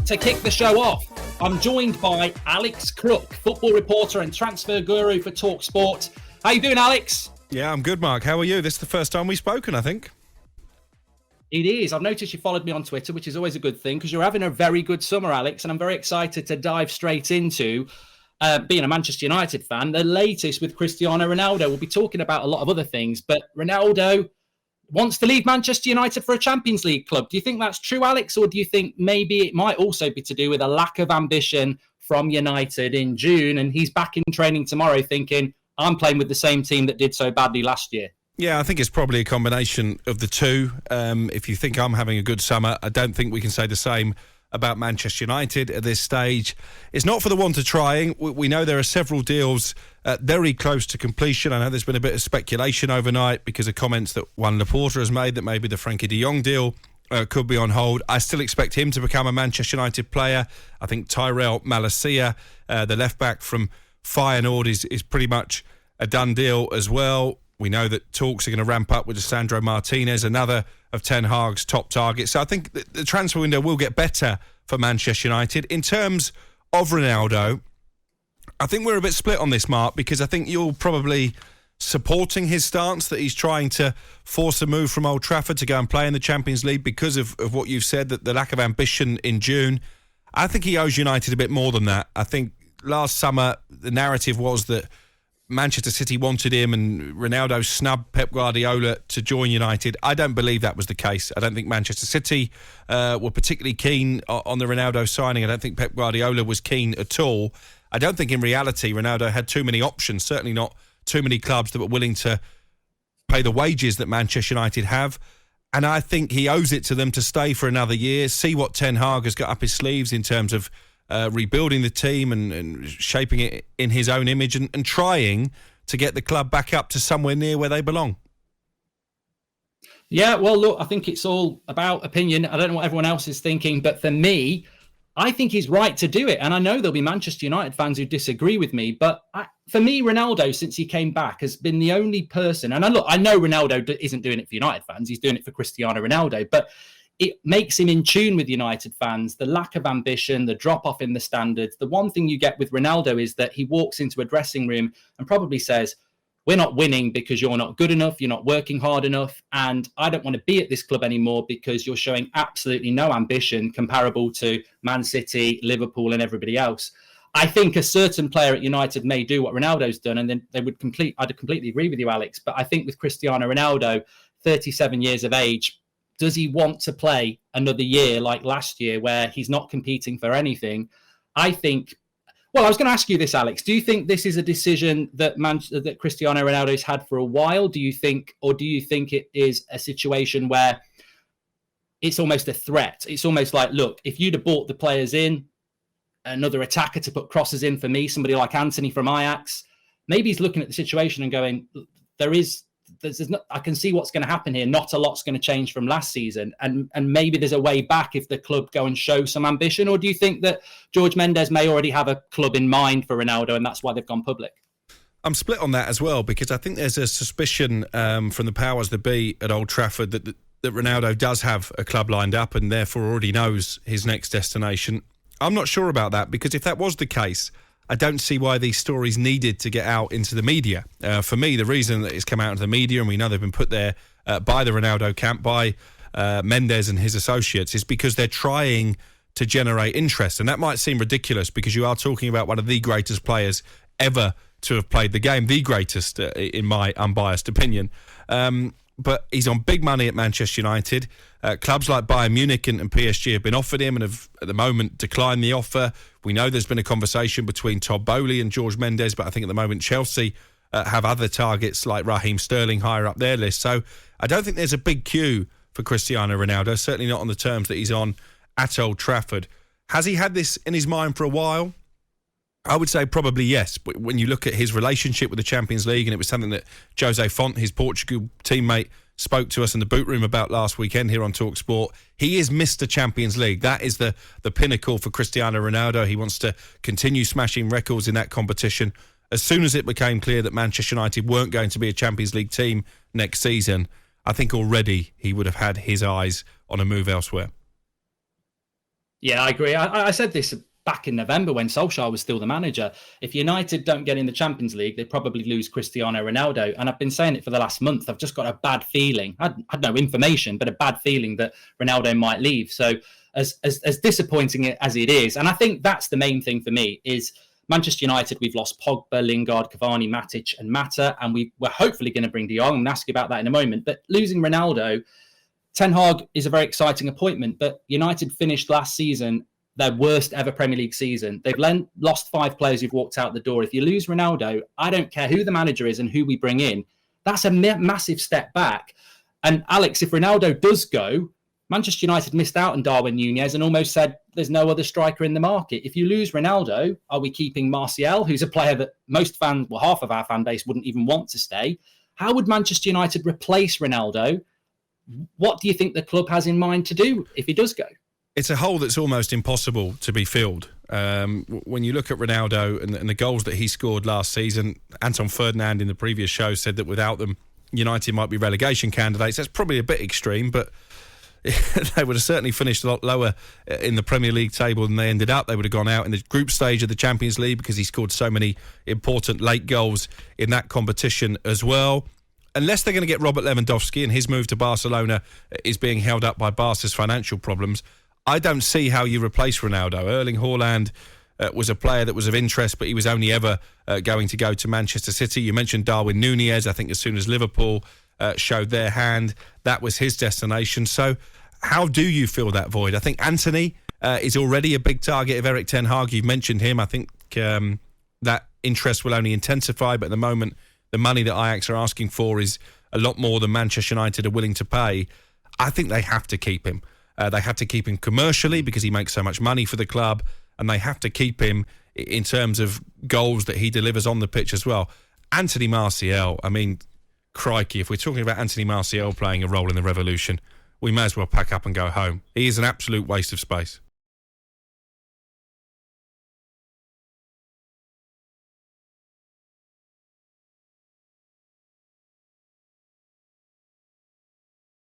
to kick the show off, I'm joined by Alex Crook, football reporter and transfer guru for talkSPORT. How you doing, Alex? Yeah, I'm good, Mark. How are you? This is the first time we've spoken, I think. It is. I've noticed you followed me on Twitter, which is always a good thing because you're having a very good summer, Alex, and I'm very excited to dive straight into being a Manchester United fan. The latest with Cristiano Ronaldo. We'll be talking about a lot of other things, but Ronaldo wants to leave Manchester United for a Champions League club. Do you think that's true, Alex, or do you think maybe it might also be to do with a lack of ambition from United in June and he's back in training tomorrow thinking, I'm playing with the same team that did so badly last year? Yeah, I think it's probably a combination of the two. If you think I'm having a good summer, I don't think we can say the same about Manchester United at this stage. It's not for the want of trying. We know there are several deals very close to completion. I know there's been a bit of speculation overnight because of comments that Juan Laporta has made that maybe the Frankie de Jong deal could be on hold. I still expect him to become a Manchester United player. I think Tyrell Malacia, the left-back from Feyenoord, is pretty much a done deal as well. We know that talks are going to ramp up with Sandro Martinez, another of Ten Hag's top targets. So I think the transfer window will get better for Manchester United. In terms of Ronaldo, I think we're a bit split on this, Mark, because I think you're probably supporting his stance that he's trying to force a move from Old Trafford to go and play in the Champions League because of what you've said, that the lack of ambition in June. I think he owes United a bit more than that. I think last summer the narrative was that Manchester City wanted him and Ronaldo snubbed Pep Guardiola to join United. I don't believe that was the case. I don't think Manchester City were particularly keen on the Ronaldo signing. I don't think Pep Guardiola was keen at all. I don't think in reality Ronaldo had too many options, certainly not too many clubs that were willing to pay the wages that Manchester United have. And I think he owes it to them to stay for another year, see what Ten Hag has got up his sleeves in terms of rebuilding the team and shaping it in his own image and trying to get the club back up to somewhere near where they belong. Yeah, well, look, I think it's all about opinion. I don't know what everyone else is thinking, but for me, I think he's right to do it. And I know there'll be Manchester United fans who disagree with me, but for me, Ronaldo, since he came back, has been the only person. And I know Ronaldo isn't doing it for United fans. He's doing it for Cristiano Ronaldo, but it makes him in tune with United fans, the lack of ambition, the drop-off in the standards. The one thing you get with Ronaldo is that he walks into a dressing room and probably says, we're not winning because you're not good enough, you're not working hard enough, and I don't want to be at this club anymore because you're showing absolutely no ambition comparable to Man City, Liverpool, and everybody else. I think a certain player at United may do what Ronaldo's done, and then I'd completely agree with you, Alex, but I think with Cristiano Ronaldo, 37 years of age, does he want to play another year like last year where he's not competing for anything? I think, well, I was going to ask you this, Alex. Do you think this is a decision that that Cristiano Ronaldo's had for a while? Do you think it is a situation where it's almost a threat? It's almost like, look, if you'd have bought the players in, another attacker to put crosses in for me, somebody like Anthony from Ajax, maybe he's looking at the situation and going, I can see what's going to happen here. Not a lot's going to change from last season. And maybe there's a way back if the club go and show some ambition. Or do you think that George Mendes may already have a club in mind for Ronaldo and that's why they've gone public? I'm split on that as well because I think there's a suspicion from the powers that be at Old Trafford that Ronaldo does have a club lined up and therefore already knows his next destination. I'm not sure about that because if that was the case, I don't see why these stories needed to get out into the media. For me, the reason that it's come out into the media, and we know they've been put there by the Ronaldo camp, by Mendes and his associates, is because they're trying to generate interest. And that might seem ridiculous because you are talking about one of the greatest players ever to have played the game, the greatest, in my unbiased opinion. But he's on big money at Manchester United. Clubs like Bayern Munich and PSG have been offered him and have, at the moment, declined the offer. We know there's been a conversation between Todd Boehly and George Mendes, but I think at the moment Chelsea have other targets like Raheem Sterling higher up their list. So I don't think there's a big queue for Cristiano Ronaldo, certainly not on the terms that he's on at Old Trafford. Has he had this in his mind for a while? I would say probably yes. But when you look at his relationship with the Champions League, and it was something that Jose Fonte, his Portugal teammate, spoke to us in the boot room about last weekend here on talkSPORT. He is Mr. Champions League. That is the pinnacle for Cristiano Ronaldo. He wants to continue smashing records in that competition. As soon as it became clear that Manchester United weren't going to be a Champions League team next season, I think already he would have had his eyes on a move elsewhere. Yeah, I agree. I said this back in November when Solskjaer was still the manager. If United don't get in the Champions League, they probably lose Cristiano Ronaldo. And I've been saying it for the last month. I've just got a bad feeling. I had no information, but a bad feeling that Ronaldo might leave. So as disappointing as it is, and I think that's the main thing for me, is Manchester United, we've lost Pogba, Lingard, Cavani, Matic and Mata, and we're hopefully going to bring De Jong. I'm going to ask you about that in a moment. But losing Ronaldo, Ten Hag is a very exciting appointment, but United finished last season their worst ever Premier League season. They've lost 5 players who've walked out the door. If you lose Ronaldo, I don't care who the manager is and who we bring in. That's a massive step back. And Alex, if Ronaldo does go, Manchester United missed out on Darwin Núñez and almost said there's no other striker in the market. If you lose Ronaldo, are we keeping Martial, who's a player that most fans, well, half of our fan base wouldn't even want to stay? How would Manchester United replace Ronaldo? What do you think the club has in mind to do if he does go? It's a hole that's almost impossible to be filled. When you look at Ronaldo and the goals that he scored last season, Anton Ferdinand in the previous show said that without them, United might be relegation candidates. That's probably a bit extreme, but they would have certainly finished a lot lower in the Premier League table than they ended up. They would have gone out in the group stage of the Champions League because he scored so many important late goals in that competition as well. Unless they're going to get Robert Lewandowski and his move to Barcelona is being held up by Barca's financial problems, I don't see how you replace Ronaldo. Erling Haaland was a player that was of interest, but he was only ever going to go to Manchester City. You mentioned Darwin Núñez. I think as soon as Liverpool showed their hand, that was his destination. So how do you fill that void? I think Antony is already a big target of Erik Ten Hag. You've mentioned him. I think that interest will only intensify, but at the moment, the money that Ajax are asking for is a lot more than Manchester United are willing to pay. I think they have to keep him. They have to keep him commercially because he makes so much money for the club, and they have to keep him in terms of goals that he delivers on the pitch as well. Anthony Martial, I mean, crikey, if we're talking about Anthony Martial playing a role in the revolution, we may as well pack up and go home. He is an absolute waste of space.